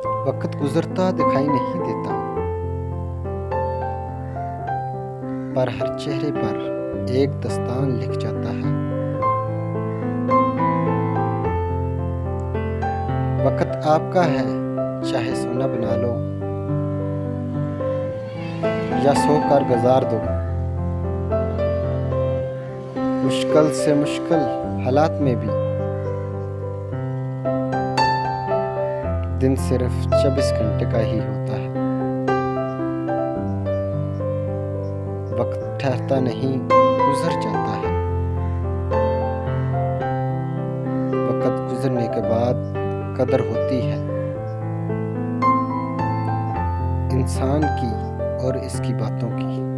वक्त गुजरता दिखाई नहीं देता, पर हर चेहरे पर एक दास्तान लिख जाता है। वक्त आपका है, चाहे सोना बना लो या सोकर गुजार दो। मुश्किल से मुश्किल हालात में भी दिन सिर्फ 24 घंटे का ही होता है। वक्त ठहरता नहीं, गुजर जाता है। वक्त गुजरने के बाद कदर होती है इंसान की और इसकी बातों की।